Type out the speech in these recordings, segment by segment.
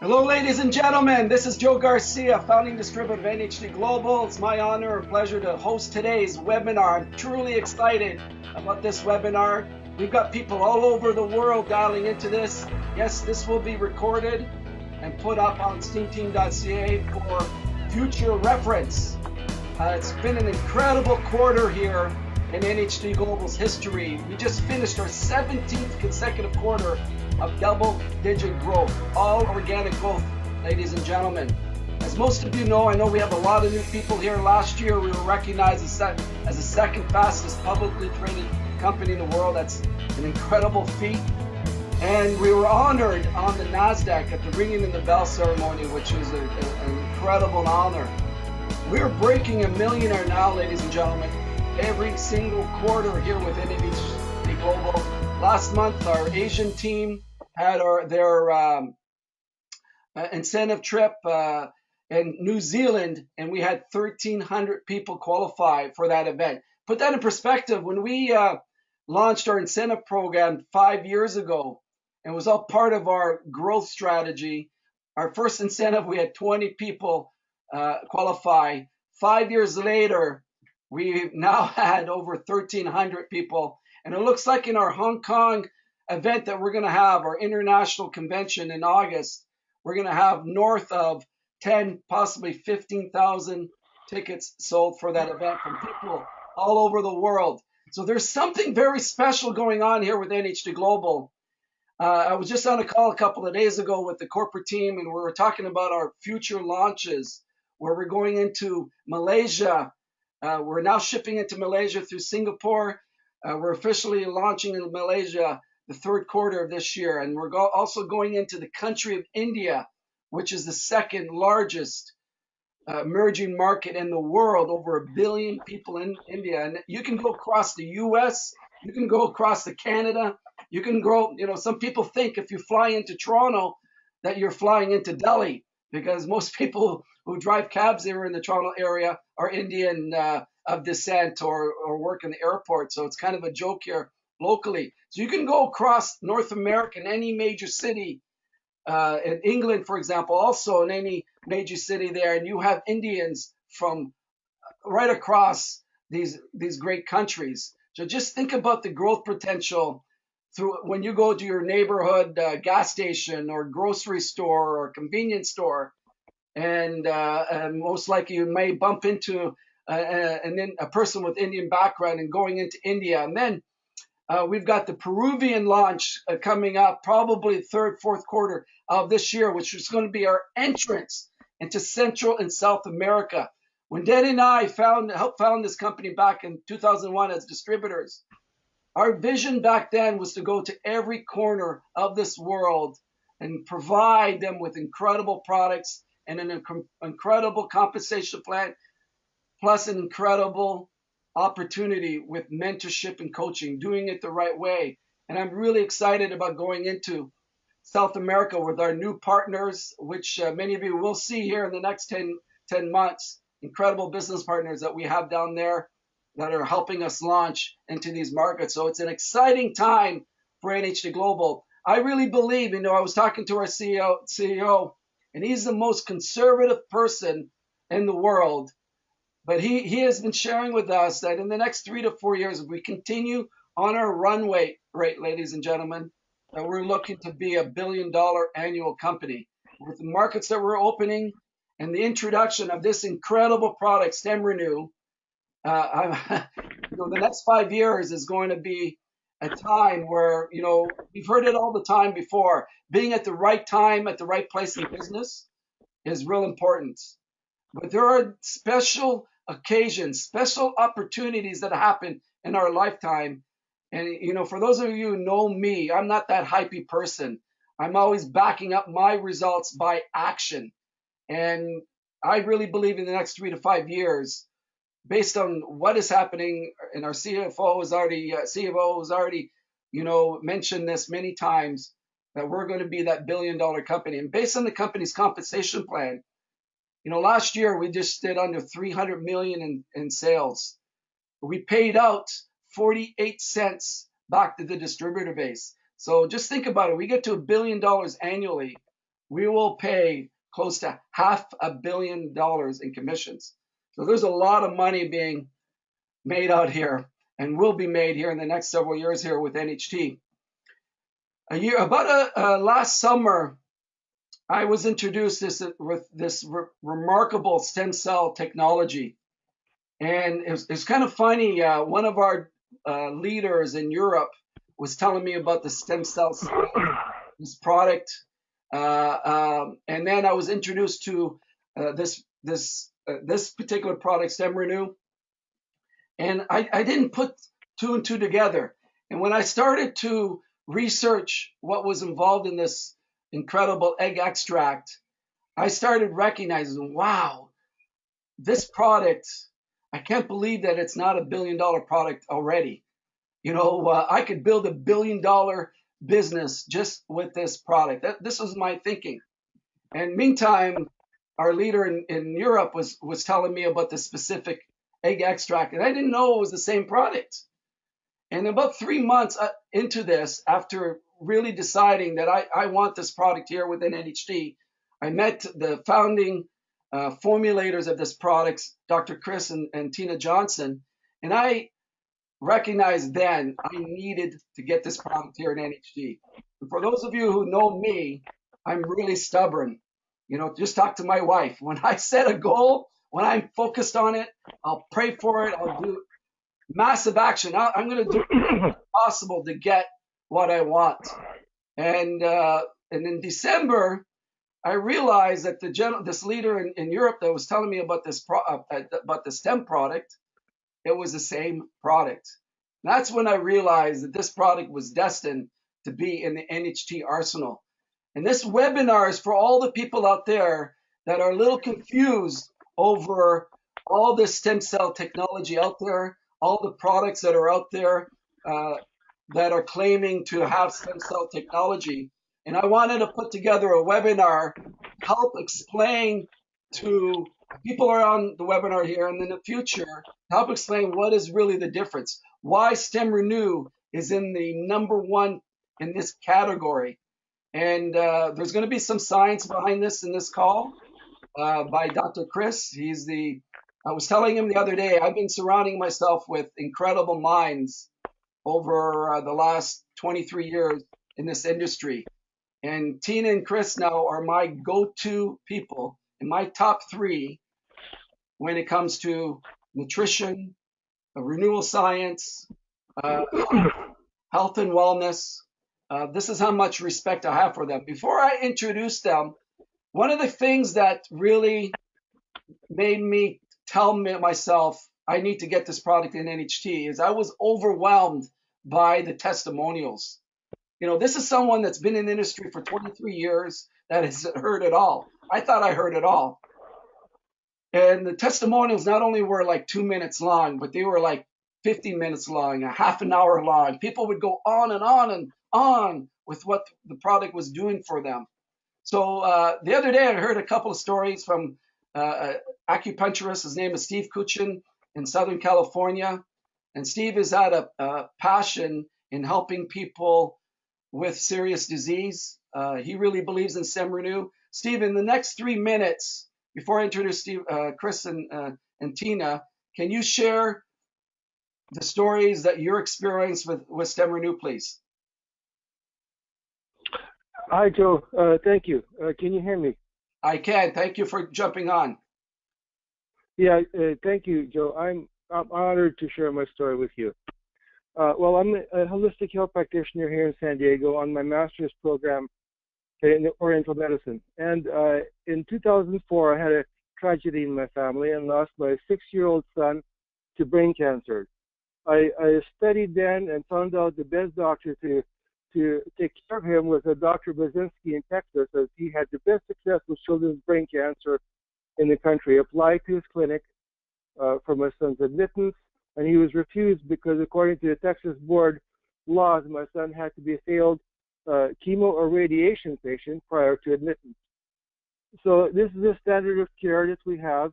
Hello, ladies and gentlemen. This is Joe Garcia, founding distributor of NHD Global. It's my honor and pleasure to host today's webinar. I'm truly excited about this webinar. We've got people all over the world dialing into this. Yes, this will be recorded and put up on steamteam.ca for future reference. It's been an incredible quarter here in NHD Global's history. We just finished our 17th consecutive quarter of double-digit growth, all organic growth, ladies and gentlemen. As most of you know, I know we have a lot of new people here. Last year, we were recognized as the second fastest publicly traded company in the world. That's an incredible feat. And we were honored on the NASDAQ at the ringing in the bell ceremony, which is an incredible honor. We're breaking a millionaire now, ladies and gentlemen, every single quarter here within NHD Global. Last month, our Asian team had their incentive trip in New Zealand, and we had 1,300 people qualify for that event. Put that in perspective, when we launched our incentive program 5 years ago, and it was all part of our growth strategy, our first incentive, we had 20 people qualify. 5 years later, we've now had over 1,300 people. And it looks like in our Hong Kong event that we're going to have, our international convention in August, we're going to have north of 10, possibly 15,000 tickets sold for that event from people all over the world. So there's something very special going on here with NHD Global. I was just on a call a couple of days ago with the corporate team, and we were talking about our future launches, where we're going into Malaysia. We're now shipping into Malaysia through Singapore. We're officially launching in Malaysia the third quarter of this year. And we're also going into the country of India, which is the second largest emerging market in the world, over 1 billion people in India. And you can go across the US, you can go across to Canada, you can go, some people think if you fly into Toronto that you're flying into Delhi, because most people who drive cabs here in the Toronto area are Indian of descent or work in the airport. So it's kind of a joke here locally. So you can go across North America in any major city, in England, for example, also in any major city there, and you have Indians from right across these great countries. So just think about the growth potential through when you go to your neighborhood gas station or grocery store or convenience store, and most likely you may bump into a person with Indian background and going into India. And then we've got the Peruvian launch coming up probably third, fourth quarter of this year, which is going to be our entrance into Central and South America. When Dan and I helped found this company back in 2001 as distributors, our vision back then was to go to every corner of this world and provide them with incredible products and an incredible compensation plan, plus an incredible opportunity with mentorship and coaching, doing it the right way. And I'm really excited about going into South America with our new partners, which many of you will see here in the next 10 months. Incredible business partners that we have down there that are helping us launch into these markets. So it's an exciting time for NHD Global. I really believe, I was talking to our CEO, and he's the most conservative person in the world. But he has been sharing with us that in the next 3 to 4 years, if we continue on our runway rate, ladies and gentlemen, that we're looking to be $1 billion annual company. With the markets that we're opening and the introduction of this incredible product, StemRenu, the next 5 years is going to be a time where, we've heard it all the time before. Being at the right time, at the right place in business is real important. But there are special occasions, special opportunities that happen in our lifetime. And, for those of you who know me, I'm not that hypey person. I'm always backing up my results by action. And I really believe in the next 3 to 5 years, based on what is happening, and our CFO has already, mentioned this many times, that we're going to be that $1 billion company. And based on the company's compensation plan, last year we just did under 300 million in sales. We paid out 48 cents back to the distributor base. So just think about it. We get to $1 billion annually we will pay close to $500 million in commissions. So there's a lot of money being made out here and will be made here in the next several years here with NHT. Last summer, I was introduced with this remarkable stem cell technology. And it's kind of funny. One of our leaders in Europe was telling me about the stem cells, this product. And then I was introduced to this particular product, StemRenu. And I didn't put two and two together. And when I started to research what was involved in this incredible egg extract, I started recognizing, wow, this product, I can't believe that it's not $1 billion product already. I could build $1 billion business just with this product. This was my thinking. And meantime, our leader in Europe was telling me about this specific egg extract, and I didn't know it was the same product. And about 3 months into this, after really deciding that I want this product here within NHT, I met the founding formulators of this product, Dr. Chris and Tina Johnson, and I recognized then I needed to get this product here in NHT. And for those of you who know me, I'm really stubborn. Just talk to my wife. When I set a goal, when I'm focused on it, I'll pray for it. I'll do massive action. I'm going to do everything possible to get what I want. And in December, I realized that this leader in Europe that was telling me about about the STEM product, it was the same product. And that's when I realized that this product was destined to be in the NHT arsenal. And this webinar is for all the people out there that are a little confused over all this stem cell technology out there, all the products that are out there that are claiming to have stem cell technology. And I wanted to put together a webinar to help explain to people who are on the webinar here and in the future, help explain what is really the difference, why StemRenu is in the #1 in this category. And there's going to be some science behind this in this call by Dr. Chris. I was telling him the other day, I've been surrounding myself with incredible minds over the last 23 years in this industry. And Tina and Chris now are my go-to people in my top 3 when it comes to nutrition, renewal science, health and wellness. This is how much respect I have for them. Before I introduce them, one of the things that really made me tell myself I need to get this product in NHT is I was overwhelmed by the testimonials. This is someone that's been in the industry for 23 years that has heard it all. I thought I heard it all. And the testimonials not only were like 2 minutes long, but they were like 50 minutes long, a half an hour long. People would go on and on and on with what the product was doing for them. So the other day I heard a couple of stories from acupuncturist. His name is Steve Kuchin in Southern California. And Steve has had a passion in helping people with serious disease. He really believes in StemRenu. Steve, in the next 3 minutes, before I introduce Chris and Tina, can you share the stories that you're experienced with StemRenu, please? Hi, Joe. Thank you. Can you hear me? I can. Thank you for jumping on. Yeah, thank you, Joe. I'm honored to share my story with you. Well, I'm a holistic health practitioner here in San Diego on my master's program in Oriental Medicine. And in 2004, I had a tragedy in my family and lost my 6-year-old son to brain cancer. I studied then and found out the best doctor to take care of him was a Dr. Brzezinski in Texas, as he had the best success with children's brain cancer in the country. Applied to his clinic for my son's admittance, and he was refused because according to the Texas board laws, my son had to be a failed chemo or radiation patient prior to admittance. So this is the standard of care that we have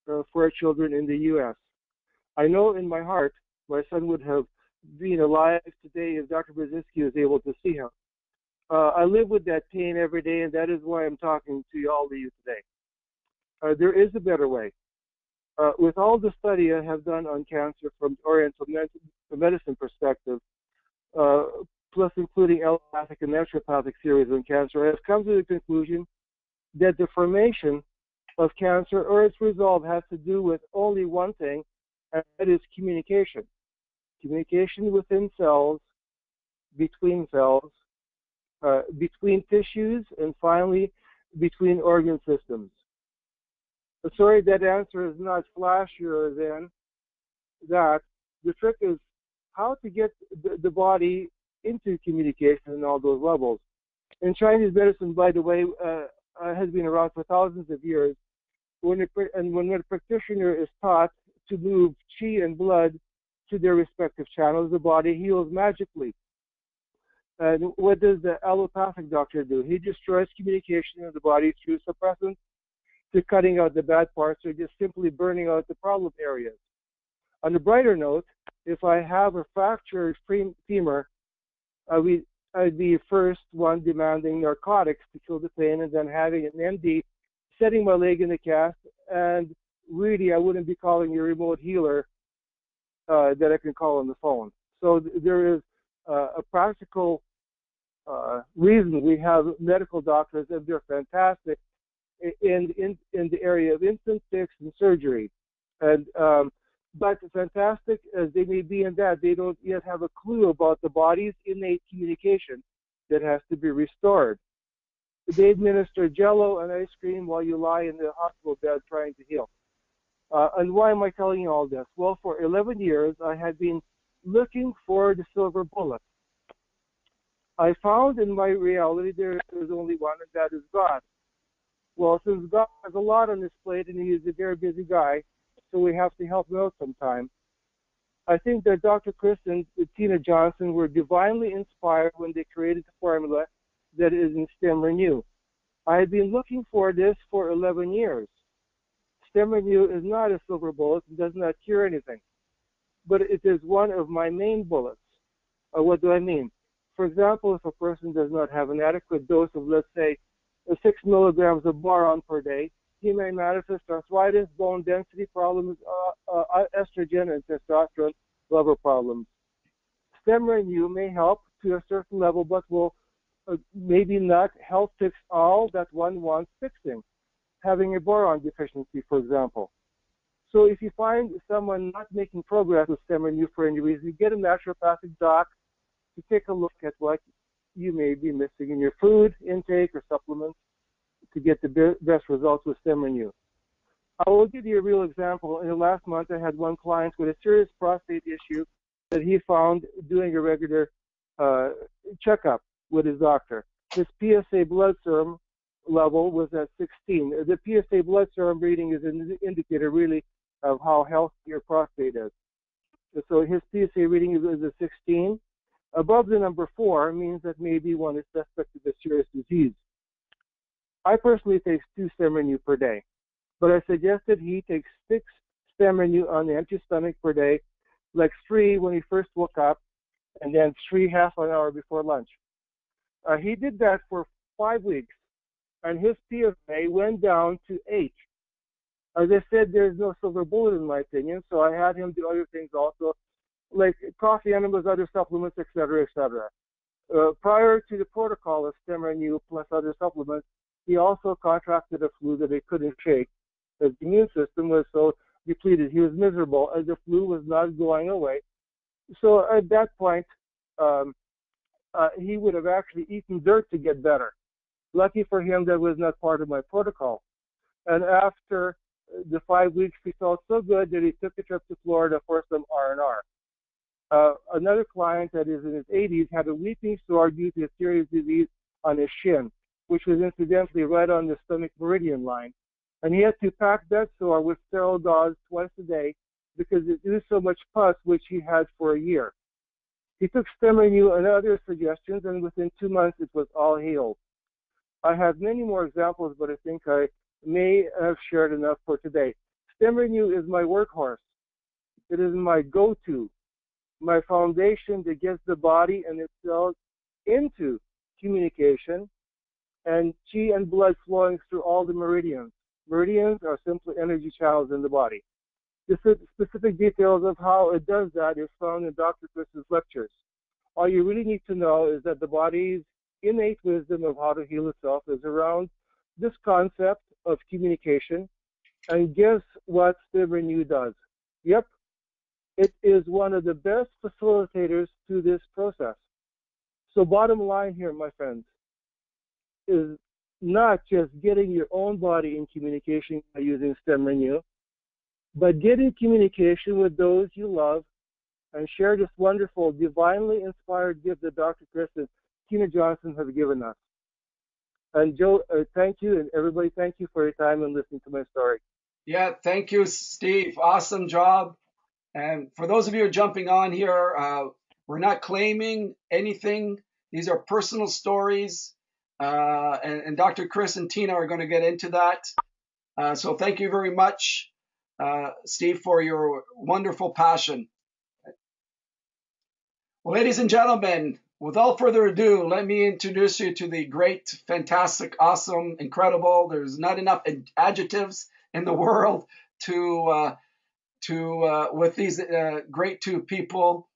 for our children in the U.S. I know in my heart my son would have been alive today if Dr. Brzezinski was able to see him. I live with that pain every day, and that is why I'm talking to all of you today. There is a better way. With all the study I have done on cancer from Oriental medicine perspective, plus including allopathic and naturopathic theories on cancer, I have come to the conclusion that the formation of cancer or its resolve has to do with only one thing, and that is communication. Communication within cells, between tissues, and finally, between organ systems. Sorry, that answer is not flashier than that. The trick is how to get the body into communication in all those levels. And Chinese medicine, by the way, has been around for thousands of years. When a practitioner is taught to move qi and blood to their respective channels, the body heals magically. And what does the allopathic doctor do? He destroys communication in the body through suppressants, to cutting out the bad parts, or just simply burning out the problem areas. On a brighter note, if I have a fractured femur, I'd be the first one demanding narcotics to kill the pain, and then having an MD setting my leg in the cast, and really I wouldn't be calling a remote healer that I can call on the phone. So there is a practical reason we have medical doctors, and they're fantastic in the area of infant fix and surgery. And but fantastic as they may be in that, they don't yet have a clue about the body's innate communication that has to be restored. They administer jello and ice cream while you lie in the hospital bed trying to heal. And why am I telling you all this? Well, for 11 years, I had been looking for the silver bullet. I found in my reality there is only one, and that is God. Well, since God has a lot on his plate and he is a very busy guy, so we have to help him out sometime. I think that Dr. Chris and Tina Johnson were divinely inspired when they created the formula that is in StemRenu. I had been looking for this for 11 years. StemRenu is not a silver bullet and does not cure anything, but it is one of my main bullets. What do I mean? For example, if a person does not have an adequate dose of, let's say, 6 milligrams of boron per day, he may manifest arthritis, bone density problems, estrogen and testosterone level problems. StemRenu may help to a certain level, but will maybe not help fix all that one wants fixing, having a boron deficiency, for example. So if you find someone not making progress with StemRenu for any reason, get a naturopathic doc to take a look at what you may be missing in your food intake or supplements to get the best results with StemRenu. I will give you a real example. In the last month, I had one client with a serious prostate issue that he found doing a regular checkup with his doctor. His PSA blood serum level was at 16. The PSA blood serum reading is an indicator really of how healthy your prostate is. So his PSA reading is a 16. Above the number 4 means that maybe one is suspect of a serious disease. I personally take 2 StemRenu per day, but I suggested he takes 6 StemRenu on the empty stomach per day, like 3 when he first woke up, and then 3 half an hour before lunch. He did that for 5 weeks, and his PSA went down to 8. As I said, there's no silver bullet in my opinion, so I had him do other things also, like coffee enemas, other supplements, etc., etc. Prior to the protocol of StemRenu plus other supplements, he also contracted a flu that he couldn't shake. His immune system was so depleted. He was miserable as the flu was not going away. So at that point, he would have actually eaten dirt to get better. Lucky for him, that was not part of my protocol. And after the 5 weeks, he felt so good that he took a trip to Florida for some R&R. Another client that is in his 80s had a weeping sore due to a serious disease on his shin, which was incidentally right on the stomach meridian line. And he had to pack that sore with sterile gauze twice a day because it used so much pus, which he had for a year. He took StemRenu and other suggestions, and within 2 months it was all healed. I have many more examples, but I think I may have shared enough for today. StemRenu is my workhorse. It is my go-to, my foundation that gets the body and its cells into communication, and qi and blood flowing through all the meridians. Meridians are simply energy channels in the body. The specific details of how it does that is found in Dr. Chris's lectures. All you really need to know is that the body's innate wisdom of how to heal itself is around this concept of communication. And guess what StemRenu does? Yep, it is one of the best facilitators to this process. So bottom line here, my friends, is not just getting your own body in communication by using StemRenu, but get in communication with those you love and share this wonderful, divinely inspired gift that Dr. Chris and Tina Johnson have given us. And Joe, thank you, and everybody, thank you for your time and listening to my story. Yeah, thank you, Steve. Awesome job. And for those of you who are jumping on here, we're not claiming anything. These are personal stories, and Dr. Chris and Tina are going to get into that. So thank you very much, Steve, for your wonderful passion. Well, ladies and gentlemen, without further ado, let me introduce you to the great, fantastic, awesome, incredible. There's not enough adjectives in the world with these great two people,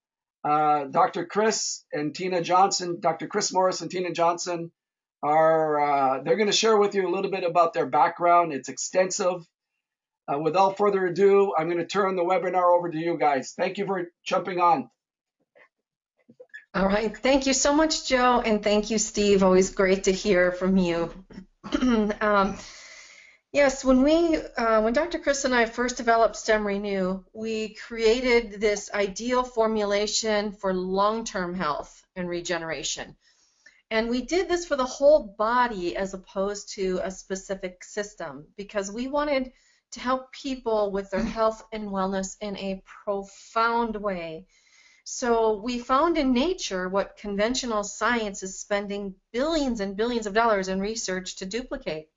Dr. Chris and Tina Johnson. Dr. Chris Morris and Tina Johnson are they're going to share with you a little bit about their background. It's extensive. Without further ado, I'm going to turn the webinar over to you guys. Thank you for jumping on. All right. Thank you so much, Joe, and thank you, Steve. Always great to hear from you. Yes, when Dr. Chris and I first developed StemRenu, we created this ideal formulation for long-term health and regeneration. And we did this for the whole body as opposed to a specific system, because we wanted to help people with their health and wellness in a profound way. So we found in nature what conventional science is spending billions and billions of dollars in research to duplicate.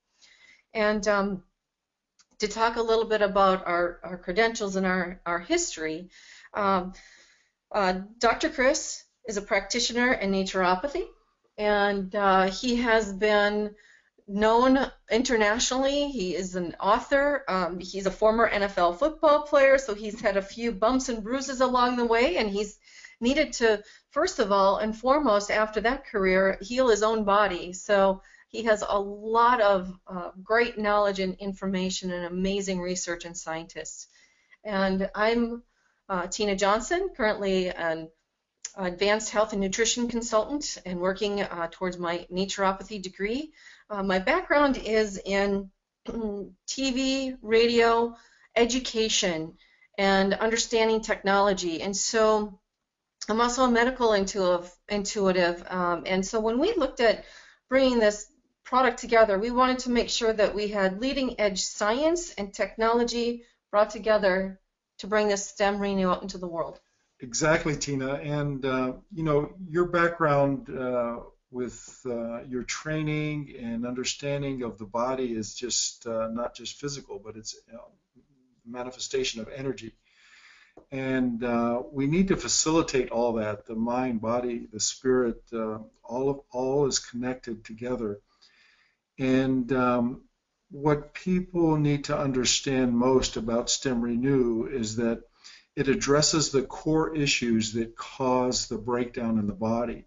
And to talk a little bit about our credentials and our history, Dr. Chris is a practitioner in naturopathy, and he has been known internationally. He is an author. He's a former NFL football player, so he's had a few bumps and bruises along the way, and he's needed to, first of all and foremost, after that career, heal his own body. So he has a lot of great knowledge and information and amazing research and scientists. And I'm Tina Johnson, currently an advanced health and nutrition consultant and working towards my naturopathy degree. My background is in TV, radio, education, and understanding technology. And so I'm also a medical intuitive. And so when we looked at bringing this product together, we wanted to make sure that we had leading edge science and technology brought together to bring this StemRenu out into the world. Exactly, Tina. And you know, your background with your training and understanding of the body is just not just physical, but it's manifestation of energy. And we need to facilitate all that, the mind, body, the spirit, all is connected together. And what people need to understand most about StemRenu is that it addresses the core issues that cause the breakdown in the body.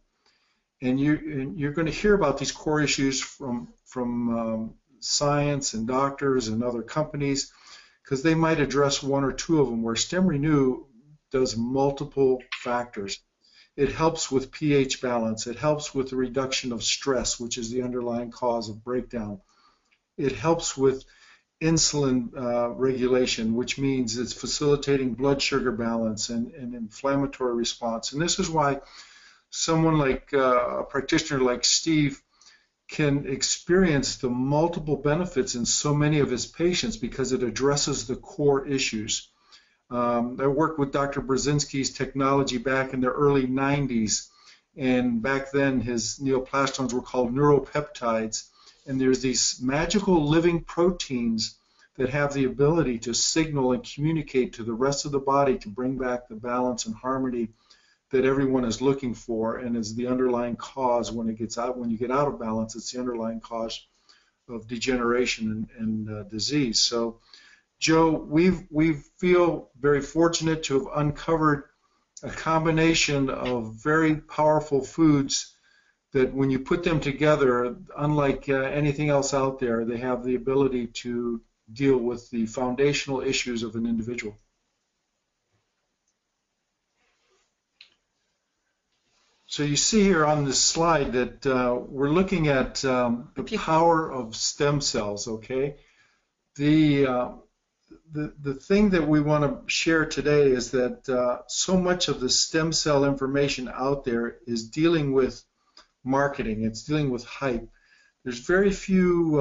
And you're going to hear about these core issues from science and doctors and other companies, because they might address one or two of them, where StemRenu does multiple factors. It helps with pH balance. It helps with the reduction of stress, which is the underlying cause of breakdown. It helps with insulin regulation, which means it's facilitating blood sugar balance and inflammatory response. And this is why someone like a practitioner like Steve can experience the multiple benefits in so many of his patients, because it addresses the core issues. I worked with Dr. Brzezinski's technology back in the early 90s, and back then his neoplastones were called neuropeptides, and there's these magical living proteins that have the ability to signal and communicate to the rest of the body to bring back the balance and harmony that everyone is looking for and is the underlying cause when it gets out. When you get out of balance, it's the underlying cause of degeneration and disease. So, Joe, we feel very fortunate to have uncovered a combination of very powerful foods that when you put them together, unlike anything else out there, they have the ability to deal with the foundational issues of an individual. So you see here on this slide that we're looking at the power of stem cells, okay? The thing that we want to share today is that so much of the stem cell information out there is dealing with marketing. It's dealing with hype. There's very few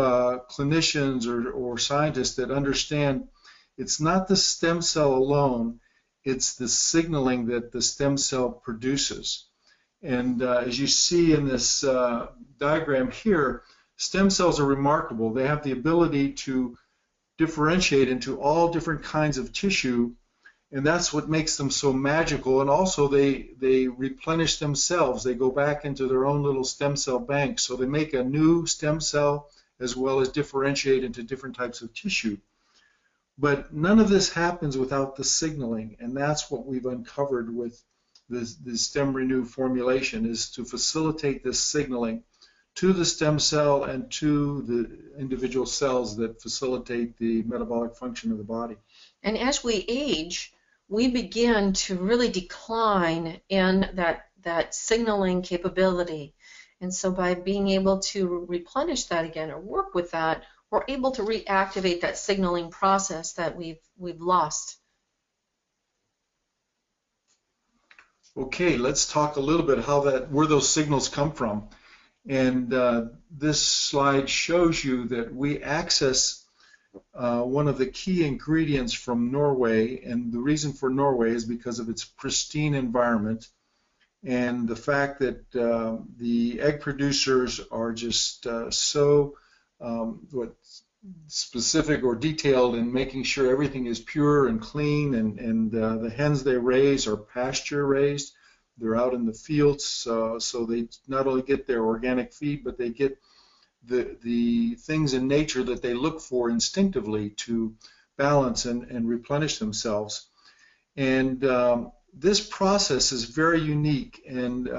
clinicians or scientists that understand it's not the stem cell alone, it's the signaling that the stem cell produces. And as you see in this diagram here, stem cells are remarkable. They have the ability to differentiate into all different kinds of tissue, and that's what makes them so magical. And also they replenish themselves. They go back into their own little stem cell bank. So they make a new stem cell as well as differentiate into different types of tissue. But none of this happens without the signaling, and that's what we've uncovered with the StemRenu formulation, is to facilitate this signaling to the stem cell and to the individual cells that facilitate the metabolic function of the body. And as we age, we begin to really decline in that signaling capability. And so by being able to replenish that again or work with that, we're able to reactivate that signaling process that we've lost. Okay, let's talk a little bit where those signals come from. And this slide shows you that we access one of the key ingredients from Norway, and the reason for Norway is because of its pristine environment and the fact that the egg producers are just so specific or detailed in making sure everything is pure and clean, and the hens they raise are pasture raised. They're out in the fields, so they not only get their organic feed, but they get the things in nature that they look for instinctively to balance and replenish themselves. And this process is very unique, and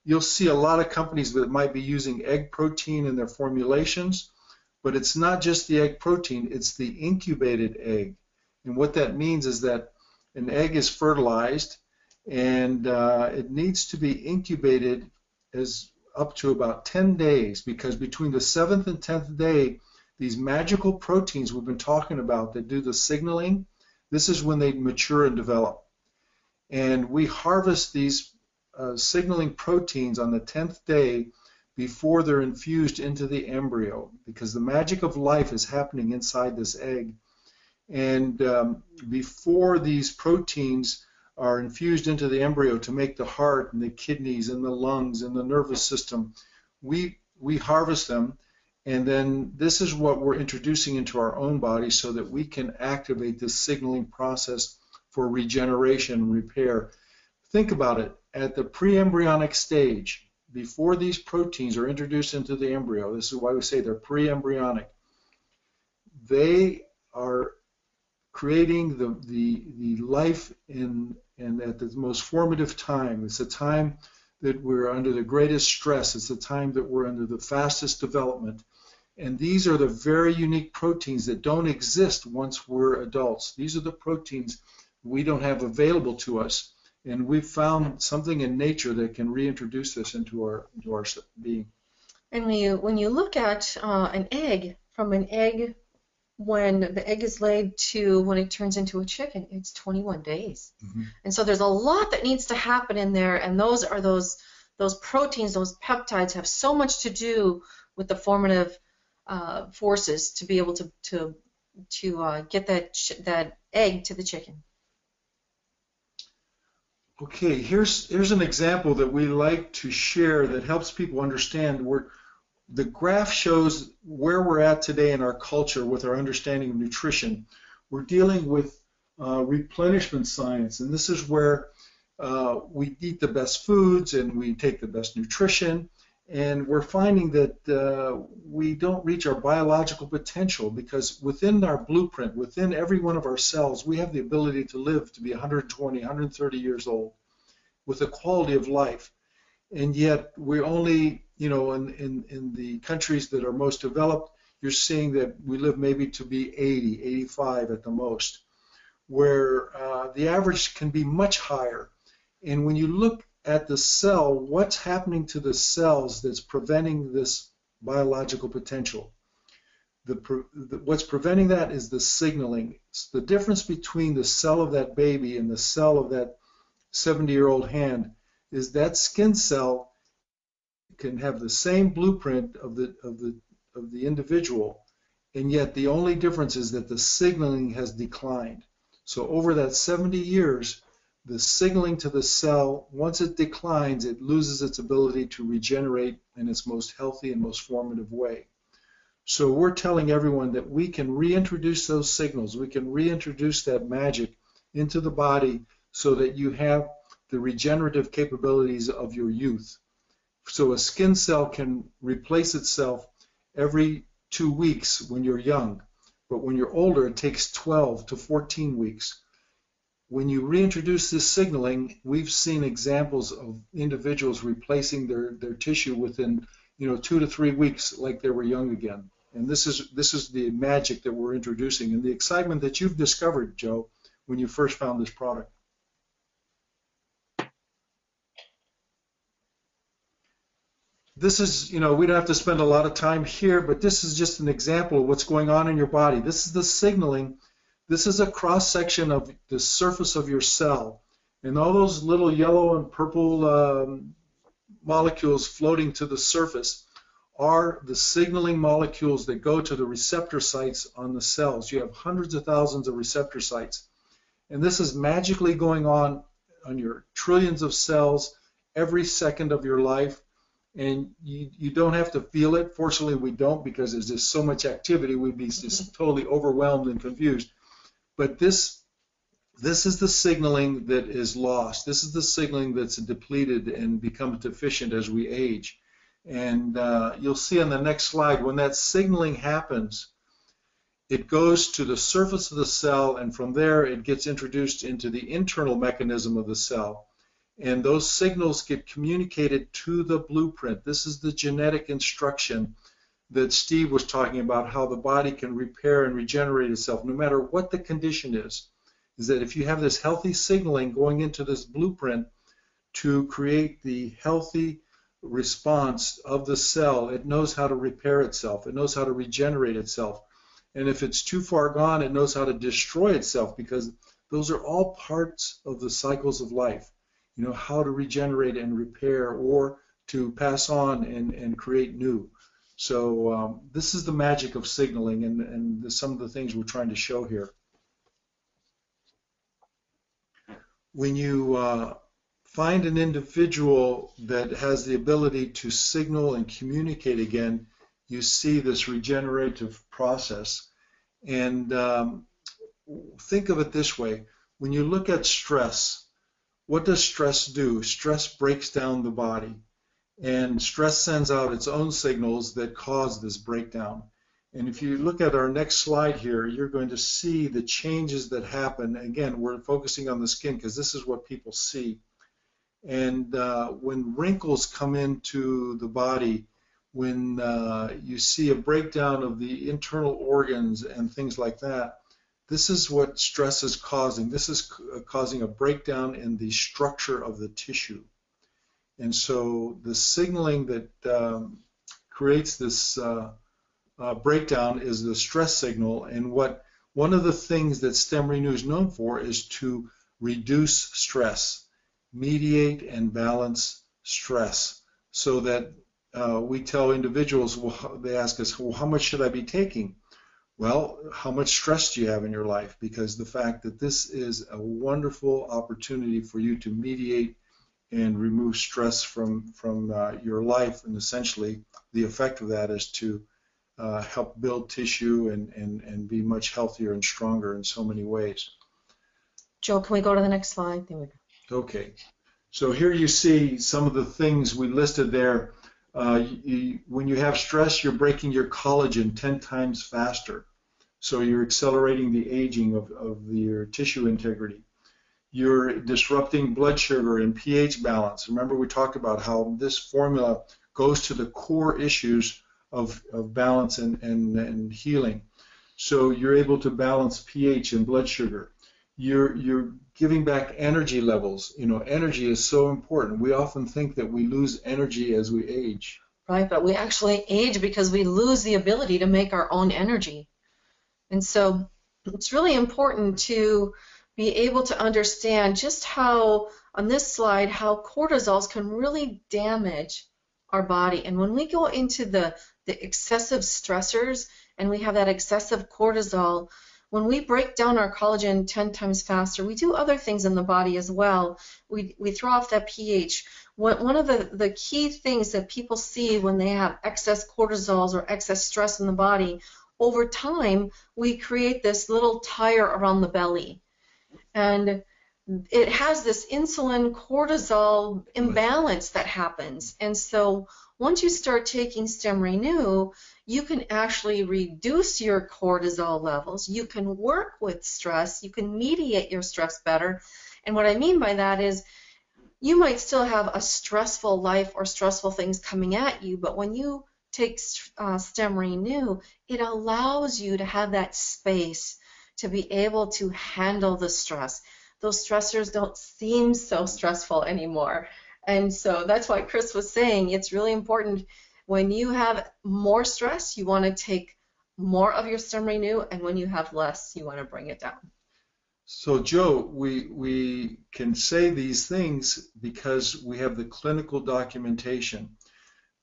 you'll see a lot of companies that might be using egg protein in their formulations, but it's not just the egg protein, it's the incubated egg. And what that means is that an egg is fertilized, and it needs to be incubated as up to about 10 days, because between the 7th and 10th day, these magical proteins we've been talking about that do the signaling, this is when they mature and develop. And we harvest these signaling proteins on the 10th day before they're infused into the embryo, because the magic of life is happening inside this egg. And before these proteins are infused into the embryo to make the heart and the kidneys and the lungs and the nervous system, we harvest them, and then this is what we're introducing into our own body so that we can activate this signaling process for regeneration and repair. Think about it. At the pre-embryonic stage, before these proteins are introduced into the embryo, this is why we say they're pre-embryonic, they are creating the life and at the most formative time. It's a time that we're under the greatest stress. It's a time that we're under the fastest development. And these are the very unique proteins that don't exist once we're adults. These are the proteins we don't have available to us. And we've found something in nature that can reintroduce this into our being. And when you look at an egg, from an egg when the egg is laid to when it turns into a chicken, it's 21 days. Mm-hmm. And so there's a lot that needs to happen in there, and those proteins, those peptides have so much to do with the formative forces to be able to get that egg to the chicken. Okay, here's an example that we like to share that helps people understand the graph shows where we're at today in our culture with our understanding of nutrition. We're dealing with replenishment science, and this is where we eat the best foods and we take the best nutrition, and we're finding that we don't reach our biological potential, because within our blueprint, within every one of our cells, we have the ability to live to be 120, 130 years old with a quality of life. And yet we're only, you know, in the countries that are most developed, you're seeing that we live maybe to be 80, 85 at the most, where the average can be much higher. And when you look at the cell, what's happening to the cells that's preventing this biological potential? What's preventing that is the signaling. It's the difference between the cell of that baby and the cell of that 70-year-old hand is that skin cell can have the same blueprint of the individual, and yet the only difference is that the signaling has declined. So over that 70 years, the signaling to the cell, once it declines, it loses its ability to regenerate in its most healthy and most formative way. So we're telling everyone that we can reintroduce those signals, we can reintroduce that magic into the body so that you have the regenerative capabilities of your youth. So a skin cell can replace itself every 2 weeks when you're young, but when you're older, it takes 12 to 14 weeks. When you reintroduce this signaling, we've seen examples of individuals replacing their tissue within, 2 to 3 weeks, like they were young again. And this is the magic that we're introducing, and the excitement that you've discovered, Joe, when you first found this product. This is, we don't have to spend a lot of time here, but this is just an example of what's going on in your body. This is the signaling. This is a cross-section of the surface of your cell. And all those little yellow and purple molecules floating to the surface are the signaling molecules that go to the receptor sites on the cells. You have hundreds of thousands of receptor sites. And this is magically going on your trillions of cells every second of your life. And you don't have to feel it. Fortunately, we don't, because there's just so much activity. We'd be just totally overwhelmed and confused. But this is the signaling that is lost. This is the signaling that's depleted and becomes deficient as we age. And you'll see on the next slide, when that signaling happens, it goes to the surface of the cell, and from there it gets introduced into the internal mechanism of the cell. And those signals get communicated to the blueprint. This is the genetic instruction that Steve was talking about, how the body can repair and regenerate itself no matter what the condition is that if you have this healthy signaling going into this blueprint to create the healthy response of the cell, it knows how to repair itself. It knows how to regenerate itself. And if it's too far gone, it knows how to destroy itself, because those are all parts of the cycles of life. How to regenerate and repair, or to pass on and create new. So this is the magic of signaling, and some of the things we're trying to show here. When you find an individual that has the ability to signal and communicate again, you see this regenerative process. And think of it this way. When you look at stress, what does stress do? Stress breaks down the body, and stress sends out its own signals that cause this breakdown. And if you look at our next slide here, you're going to see the changes that happen. Again, we're focusing on the skin because this is what people see. And when wrinkles come into the body, when you see a breakdown of the internal organs and things like that, this is what stress is causing. This is causing a breakdown in the structure of the tissue. And so the signaling that creates this breakdown is the stress signal. And one of the things that StemRenu is known for is to reduce stress, mediate and balance stress, so that we tell individuals, well, they ask us, well, how much should I be taking? Well, how much stress do you have in your life? Because the fact that this is a wonderful opportunity for you to mediate and remove stress from your life, and essentially the effect of that is to help build tissue and be much healthier and stronger in so many ways. Joe, can we go to the next slide? There we go. Okay. So here you see some of the things we listed there. When you have stress, you're breaking your collagen 10 times faster. So you're accelerating the aging of your tissue integrity. You're disrupting blood sugar and pH balance. Remember we talked about how this formula goes to the core issues of balance and healing. So you're able to balance pH and blood sugar. You're giving back energy levels. You know, energy is so important. We often think that we lose energy as we age. Right, but we actually age because we lose the ability to make our own energy. And so it's really important to be able to understand just how, on this slide, how cortisols can really damage our body. And when we go into the excessive stressors and we have that excessive cortisol, when we break down our collagen 10 times faster, we do other things in the body as well. We throw off that pH. One of the key things that people see when they have excess cortisols or excess stress in the body, over time, we create this little tire around the belly. And it has this insulin cortisol imbalance that happens. And so once you start taking StemRenu, you can actually reduce your cortisol levels. You can work with stress. You can mediate your stress better. And what I mean by that is you might still have a stressful life or stressful things coming at you, but when you take StemRenu, it allows you to have that space to be able to handle the stress. Those stressors don't seem so stressful anymore. And so that's why Chris was saying it's really important when you have more stress, you want to take more of your StemRenu, and when you have less, you want to bring it down. So Joe, we can say these things because we have the clinical documentation.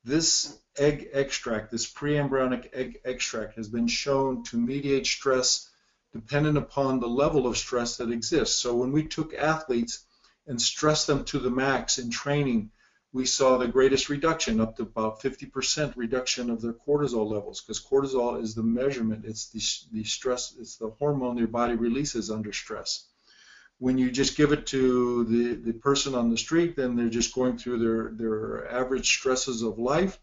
This egg extract, this pre-embryonic egg extract, has been shown to mediate stress dependent upon the level of stress that exists. So when we took athletes and stressed them to the max in training, we saw the greatest reduction, up to about 50% reduction of their cortisol levels, because cortisol is the measurement, it's the stress, it's the hormone your body releases under stress. When you just give it to the person on the street, then they're just going through their average stresses of life.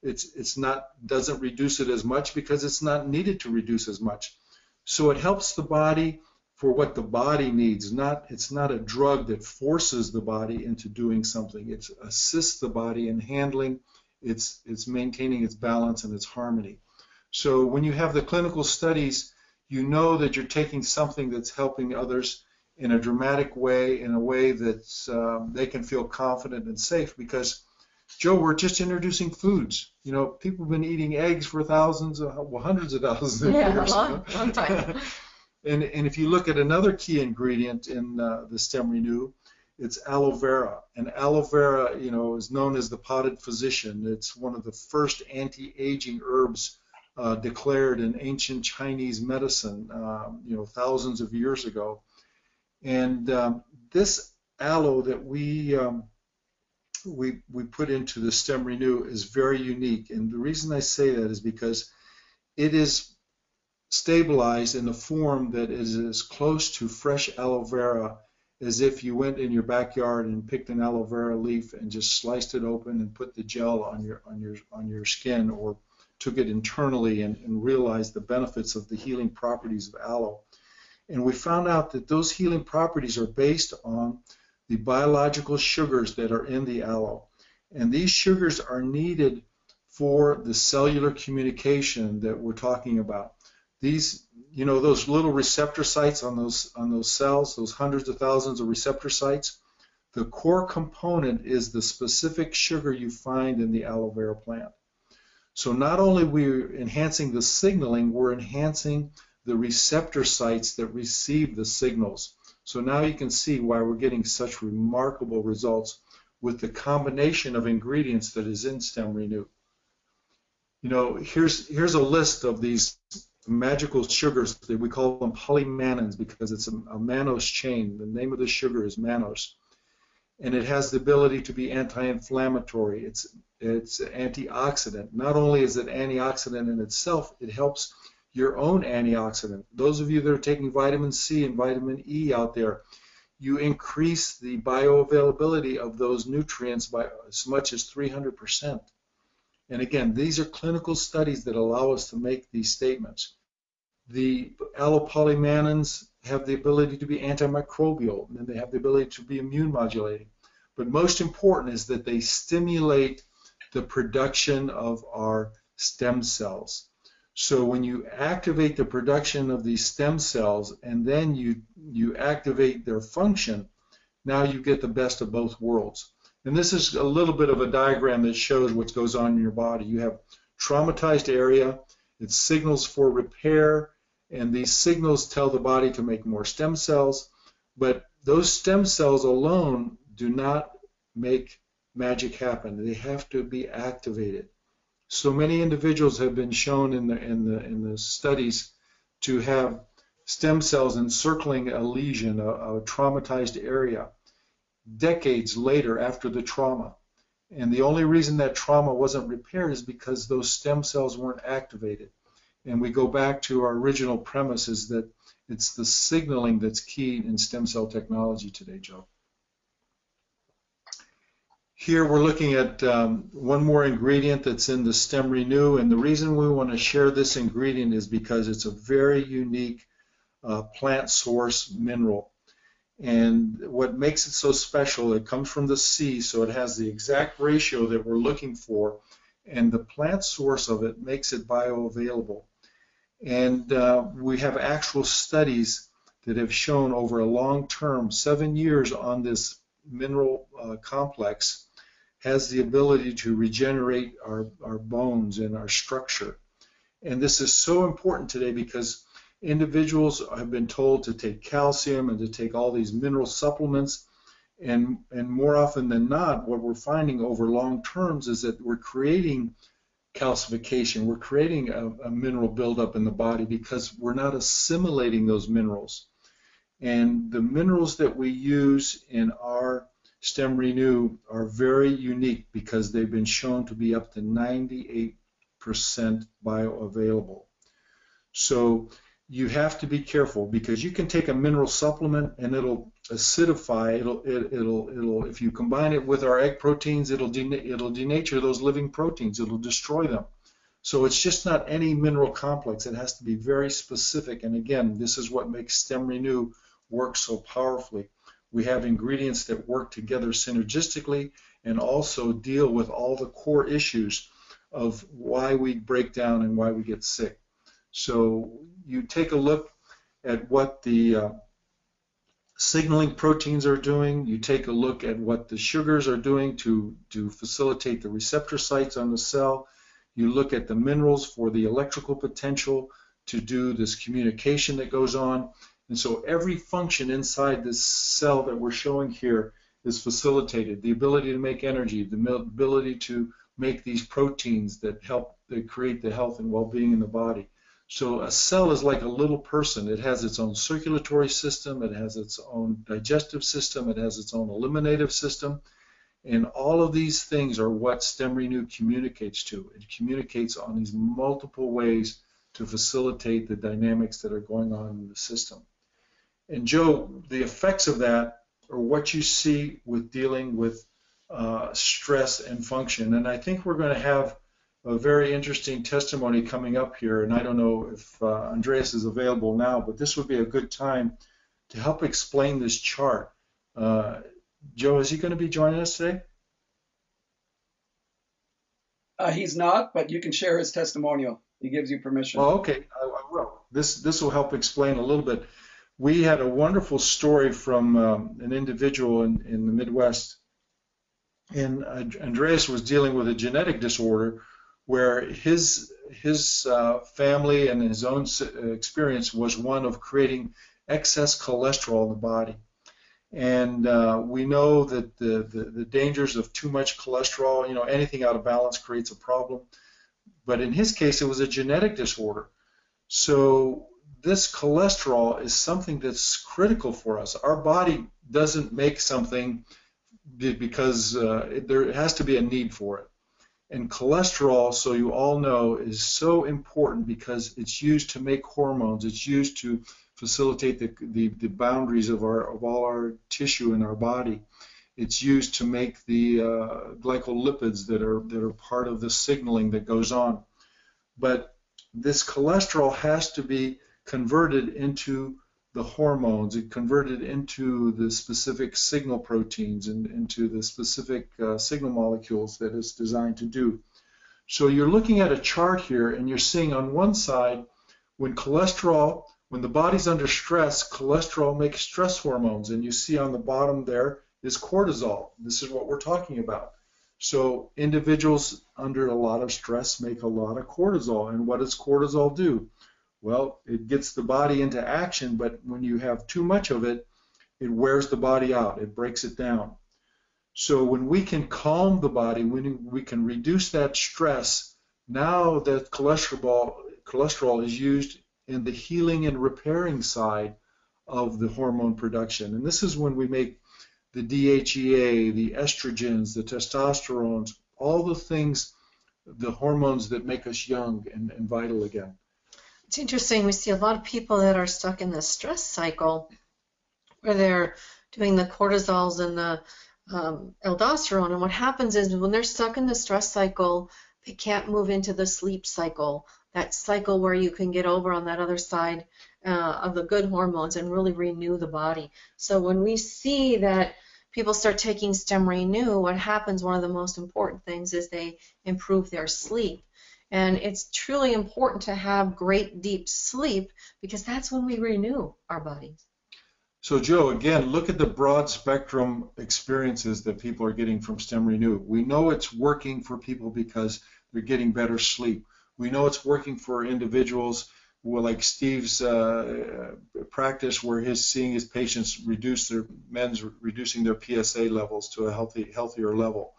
Doesn't reduce it as much because it's not needed to reduce as much. So it helps the body for what the body needs. It's not a drug that forces the body into doing something. It assists the body in handling, it's maintaining its balance and its harmony. So when you have the clinical studies, you know that you're taking something that's helping others in a dramatic way, in a way that they can feel confident and safe. Because, Joe, we're just introducing foods. You know, people have been eating eggs for hundreds of thousands of years. Long time. And if you look at another key ingredient in the StemRenu, it's aloe vera. And aloe vera, you know, is known as the potted physician. It's one of the first anti-aging herbs declared in ancient Chinese medicine, you know, thousands of years ago. And this aloe that we put into the StemRenu is very unique. And the reason I say that is because it is stabilized in a form that is as close to fresh aloe vera as if you went in your backyard and picked an aloe vera leaf and just sliced it open and put the gel on your skin, or took it internally and realized the benefits of the healing properties of aloe. And we found out that those healing properties are based on the biological sugars that are in the aloe. And these sugars are needed for the cellular communication that we're talking about. These, you know, those little receptor sites on those cells, those hundreds of thousands of receptor sites, the core component is the specific sugar you find in the aloe vera plant. So not only are we enhancing the signaling, we're enhancing the receptor sites that receive the signals. So now you can see why we're getting such remarkable results with the combination of ingredients that is in StemRenu. You know, here's a list of these magical sugars. We call them polymannans because it's a mannose chain. The name of the sugar is mannose. And it has the ability to be anti-inflammatory. It's antioxidant. Not only is it antioxidant in itself, it helps your own antioxidant. Those of you that are taking vitamin C and vitamin E out there, you increase the bioavailability of those nutrients by as much as 300%. And again, these are clinical studies that allow us to make these statements. The allopolymannins have the ability to be antimicrobial, and they have the ability to be immune modulating. But most important is that they stimulate the production of our stem cells. So when you activate the production of these stem cells and then you activate their function, now you get the best of both worlds. And this is a little bit of a diagram that shows what goes on in your body. You have traumatized area, it signals for repair, and these signals tell the body to make more stem cells, but those stem cells alone do not make magic happen. They have to be activated. So many individuals have been shown in the studies to have stem cells encircling a lesion, a traumatized area, decades later after the trauma. And the only reason that trauma wasn't repaired is because those stem cells weren't activated. And we go back to our original premise is that it's the signaling that's key in stem cell technology today, Joe. Here we're looking at one more ingredient that's in the StemRenu, and the reason we want to share this ingredient is because it's a very unique plant source mineral. And what makes it so special, it comes from the sea, so it has the exact ratio that we're looking for, and the plant source of it makes it bioavailable. And we have actual studies that have shown over a long term, 7 years on this mineral complex, has the ability to regenerate our bones and our structure. And this is so important today because individuals have been told to take calcium and to take all these mineral supplements, and more often than not, what we're finding over long terms is that we're creating calcification, we're creating a mineral buildup in the body because we're not assimilating those minerals. And the minerals that we use in our StemRenu are very unique because they've been shown to be up to 98% bioavailable. So you have to be careful because you can take a mineral supplement and it'll acidify. It'll if you combine it with our egg proteins, it'll denature those living proteins. It'll destroy them. So it's just not any mineral complex. It has to be very specific. And again, this is what makes StemRenu work so powerfully. We have ingredients that work together synergistically and also deal with all the core issues of why we break down and why we get sick. So you take a look at what the signaling proteins are doing, you take a look at what the sugars are doing to facilitate the receptor sites on the cell, you look at the minerals for the electrical potential to do this communication that goes on. And so every function inside this cell that we're showing here is facilitated. The ability to make energy, the ability to make these proteins that create the health and well-being in the body. So a cell is like a little person. It has its own circulatory system, it has its own digestive system, it has its own eliminative system, and all of these things are what StemRenu communicates to. It communicates on these multiple ways to facilitate the dynamics that are going on in the system. And Joe, the effects of that are what you see with dealing with stress and function. And I think we're going to have a very interesting testimony coming up here. And I don't know if Andreas is available now, but this would be a good time to help explain this chart. Joe, is he going to be joining us today? He's not, but you can share his testimonial. He gives you permission. Oh, okay, I will. This will help explain a little bit. We had a wonderful story from an individual in the Midwest, and Andreas was dealing with a genetic disorder where his family and his own experience was one of creating excess cholesterol in the body. And we know that the dangers of too much cholesterol, anything out of balance creates a problem. But in his case, it was a genetic disorder. So this cholesterol is something that's critical for us. Our body doesn't make something because there has to be a need for it. And cholesterol, so you all know, is so important because it's used to make hormones. It's used to facilitate the boundaries of all our tissue in our body. It's used to make the glycolipids that are part of the signaling that goes on. But this cholesterol has to be converted into the hormones, it converted into the specific signal proteins and into the specific signal molecules that it's designed to do. So you're looking at a chart here, and you're seeing on one side when the body's under stress, cholesterol makes stress hormones, and you see on the bottom there is cortisol. This is what we're talking about. So individuals under a lot of stress make a lot of cortisol. And what does cortisol do? Well, it gets the body into action, but when you have too much of it, it wears the body out. It breaks it down. So when we can calm the body, when we can reduce that stress, now that cholesterol is used in the healing and repairing side of the hormone production. And this is when we make the DHEA, the estrogens, the testosterones, all the things, the hormones that make us young and vital again. It's interesting. We see a lot of people that are stuck in the stress cycle where they're doing the cortisols and the aldosterone. And what happens is when they're stuck in the stress cycle, they can't move into the sleep cycle, that cycle where you can get over on that other side of the good hormones and really renew the body. So when we see that people start taking StemRenu, what happens, one of the most important things is they improve their sleep. And it's truly important to have great deep sleep because that's when we renew our bodies. So Joe, again, look at the broad spectrum experiences that people are getting from StemRenu. We know it's working for people because they're getting better sleep. We know it's working for individuals like Steve's practice where he's seeing his patients reducing their PSA levels to a healthier level.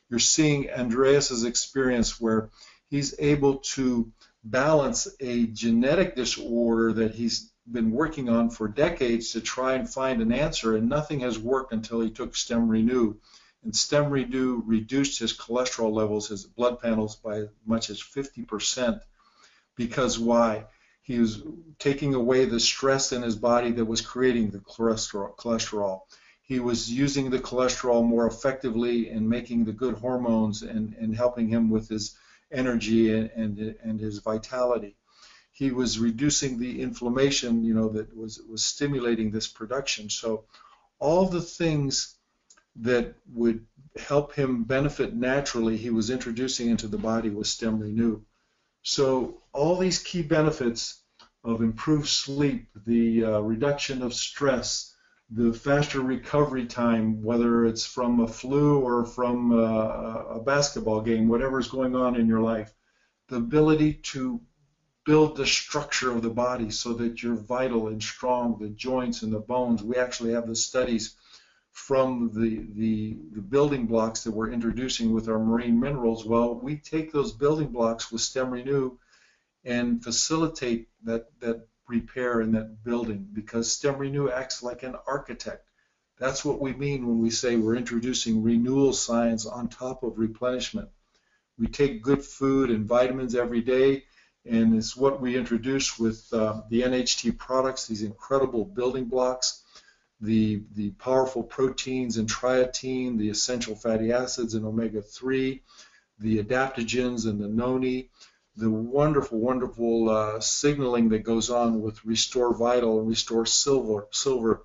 You're seeing Andreas's experience where he's able to balance a genetic disorder that he's been working on for decades to try and find an answer, and nothing has worked until he took StemRenu. And StemRenu reduced his cholesterol levels, his blood panels, by as much as 50%. Because why? He was taking away the stress in his body that was creating the cholesterol. He was using the cholesterol more effectively and making the good hormones and helping him with his energy and his vitality. He was reducing the inflammation, that was stimulating this production. So all the things that would help him benefit naturally, he was introducing into the body with StemRenu. So all these key benefits of improved sleep, the reduction of stress, the faster recovery time, whether it's from a flu or from a basketball game, whatever is going on in your life, the ability to build the structure of the body so that you're vital and strong, the joints and the bones. We actually have the studies from the building blocks that we're introducing with our marine minerals. Well, we take those building blocks with StemRenu and facilitate that repair and that building, because StemRenu acts like an architect. That's what we mean when we say we're introducing renewal science on top of replenishment. We take good food and vitamins every day, and it's what we introduce with the NHT products, these incredible building blocks, the powerful proteins and triatine, the essential fatty acids and omega-3, the adaptogens and the noni, the wonderful, wonderful signaling that goes on with Restore Vital and Restore Silver.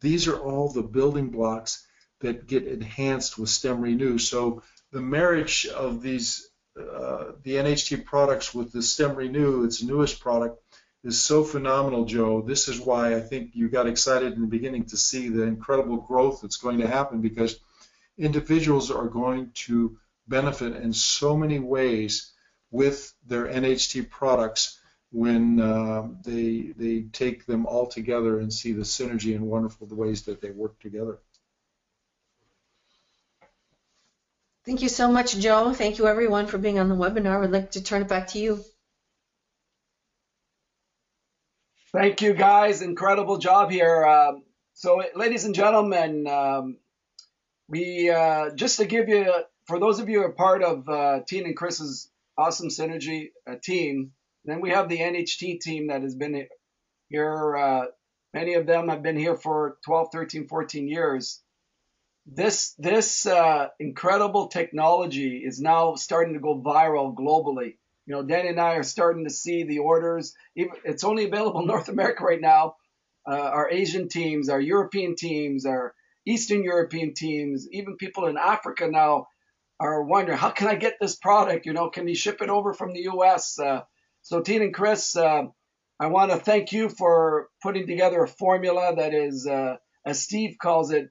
These are all the building blocks that get enhanced with StemRenu. So the marriage of these, the NHT products with the StemRenu, its newest product, is so phenomenal, Joe. This is why I think you got excited in the beginning to see the incredible growth that's going to happen, because individuals are going to benefit in so many ways with their NHT products when they take them all together and see the synergy and wonderful the ways that they work together. Thank you so much, Joe. Thank you, everyone, for being on the webinar. I'd like to turn it back to you. Thank you, guys. Incredible job here. So, ladies and gentlemen, we just to give you, for those of you who are part of Teen and Chris's Awesome Synergy team, then we have the NHT team that has been here. Many of them have been here for 12, 13, 14 years. This incredible technology is now starting to go viral globally. You know, Dan and I are starting to see the orders. It's only available in North America right now. Our Asian teams, our European teams, our Eastern European teams, even people in Africa now are wondering, how can I get this product? You know, can you ship it over from the U.S.? So Tina and Chris, I want to thank you for putting together a formula that is, as Steve calls it,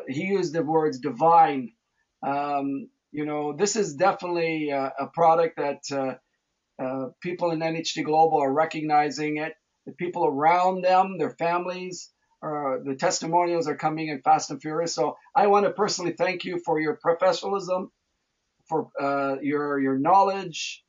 he used the words divine. You know, this is definitely a product that people in NHD Global are recognizing it. The people around them, their families, the testimonials are coming in fast and furious. So I want to personally thank you for your professionalism, for your knowledge,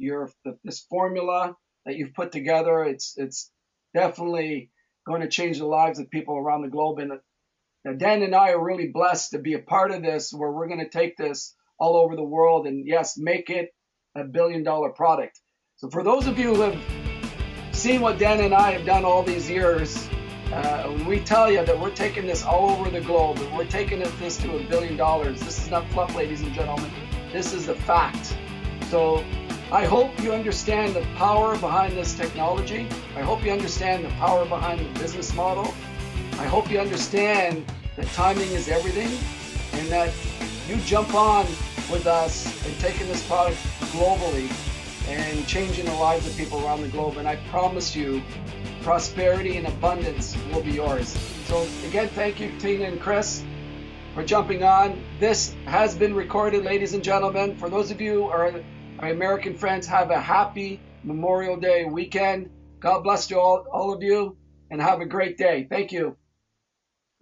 this formula that you've put together. It's definitely going to change the lives of people around the globe. And Dan and I are really blessed to be a part of this, where we're going to take this all over the world and, yes, make it a billion-dollar product. So for those of you who have seen what Dan and I have done all these years, we tell you that we're taking this all over the globe, and we're taking this to $1 billion. This is not fluff, ladies and gentlemen. This is a fact. So I hope you understand the power behind this technology. I hope you understand the power behind the business model. I hope you understand that timing is everything, and that you jump on with us and taking this product globally and changing the lives of people around the globe. And I promise you, prosperity and abundance will be yours. So again, thank you, Tina and Chris, for jumping on. This has been recorded, ladies and gentlemen. For those of you who are our American friends, have a happy Memorial Day weekend. God bless you all of you, and have a great day. Thank you.